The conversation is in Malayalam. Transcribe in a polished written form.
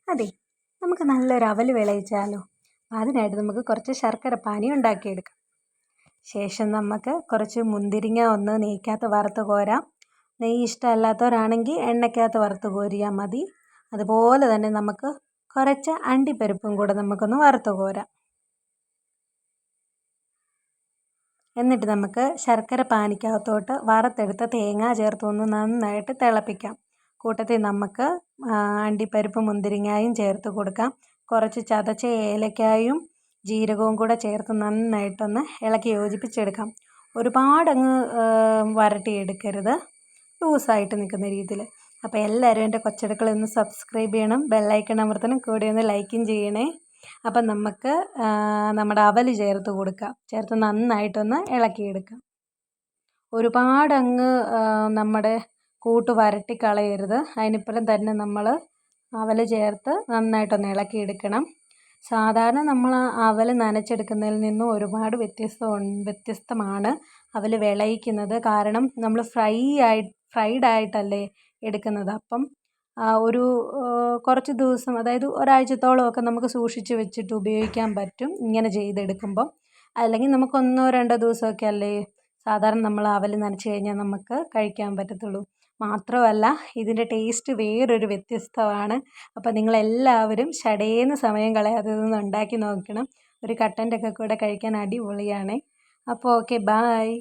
അതെ, നമുക്ക് നല്ലൊരു അവൽ വിളയിച്ചാലോ? അതിനായിട്ട് നമുക്ക് കുറച്ച് ശർക്കര പാനി ഉണ്ടാക്കിയെടുക്കാം. ശേഷം നമുക്ക് കുറച്ച് മുന്തിരിങ്ങ ഒന്ന് നെയ്ക്കകത്ത് വറുത്ത് കോരാം. നെയ്യ് ഇഷ്ടമല്ലാത്തവരാണെങ്കിൽ എണ്ണയ്ക്കകത്ത് വറുത്ത് കോരിയാൽ മതി. അതുപോലെ തന്നെ നമുക്ക് കുറച്ച് അണ്ടിപ്പരിപ്പും കൂടെ നമുക്കൊന്ന് വറുത്ത് കോരാം. എന്നിട്ട് നമുക്ക് ശർക്കര പാനിക്കകത്തോട്ട് വറുത്തെടുത്ത തേങ്ങ ചേർത്തൊന്ന് നന്നായിട്ട് തിളപ്പിക്കാം. കൂട്ടത്തിൽ നമുക്ക് അണ്ടിപ്പരിപ്പും മുന്തിരിങ്ങയും ചേർത്ത് കൊടുക്കാം. കുറച്ച് ചതച്ച ഏലക്കായും ജീരകവും കൂടെ ചേർത്ത് നന്നായിട്ടൊന്ന് ഇളക്കി യോജിപ്പിച്ചെടുക്കാം. ഒരുപാടങ്ങ് വരട്ടിയെടുക്കരുത്, ലൂസായിട്ട് നിൽക്കുന്ന രീതിയിൽ. അപ്പോൾ എല്ലാവരും എൻ്റെ കൊച്ചടുക്കള ഒന്ന് സബ്സ്ക്രൈബ് ചെയ്യണം, ബെല്ലൈക്കൺ അമർത്തണം, കൂടെ ഒന്ന് ലൈക്കും ചെയ്യണേ. അപ്പം നമുക്ക് നമ്മുടെ അവൽ ചേർത്ത് കൊടുക്കാം. ചേർത്ത് നന്നായിട്ടൊന്ന് ഇളക്കിയെടുക്കാം. ഒരുപാടങ്ങ് നമ്മുടെ കൂട്ട് വരട്ടിക്കളയരുത്. അതിനിപ്പുറം തന്നെ നമ്മൾ അവൽ ചേർത്ത് നന്നായിട്ടൊന്ന് ഇളക്കിയെടുക്കണം. സാധാരണ നമ്മൾ അവൽ നനച്ചെടുക്കുന്നതിൽ നിന്നും ഒരുപാട് വ്യത്യസ്തമാണ് അവൽ വിളയിക്കുന്നത്. കാരണം നമ്മൾ ഫ്രൈഡ് ആയിട്ടല്ലേ എടുക്കുന്നത്. അപ്പം ഒരു കുറച്ച് ദിവസം, അതായത് ഒരാഴ്ചത്തോളമൊക്കെ നമുക്ക് സൂക്ഷിച്ച് വെച്ചിട്ട് ഉപയോഗിക്കാൻ പറ്റും ഇങ്ങനെ ചെയ്തെടുക്കുമ്പം. അല്ലെങ്കിൽ നമുക്ക് 1-2 ദിവസമൊക്കെ അല്ലേ സാധാരണ നമ്മൾ അവൽ നനച്ച് കഴിഞ്ഞാൽ നമുക്ക് കഴിക്കാൻ പറ്റത്തുള്ളൂ. മാത്രമല്ല ഇതിൻ്റെ ടേസ്റ്റ് വേറൊരു വ്യത്യസ്തമാണ്. അപ്പോൾ നിങ്ങളെല്ലാവരും ശടേന്ന് സമയം കളയാതെ ഇതൊന്ന് ഉണ്ടാക്കി നോക്കണം. ഒരു കട്ടൻ്റെ ഒക്കെ കൂടെ കഴിക്കാൻ അടിപൊളിയാണ്. അപ്പോൾ ഓക്കെ, ബായ്.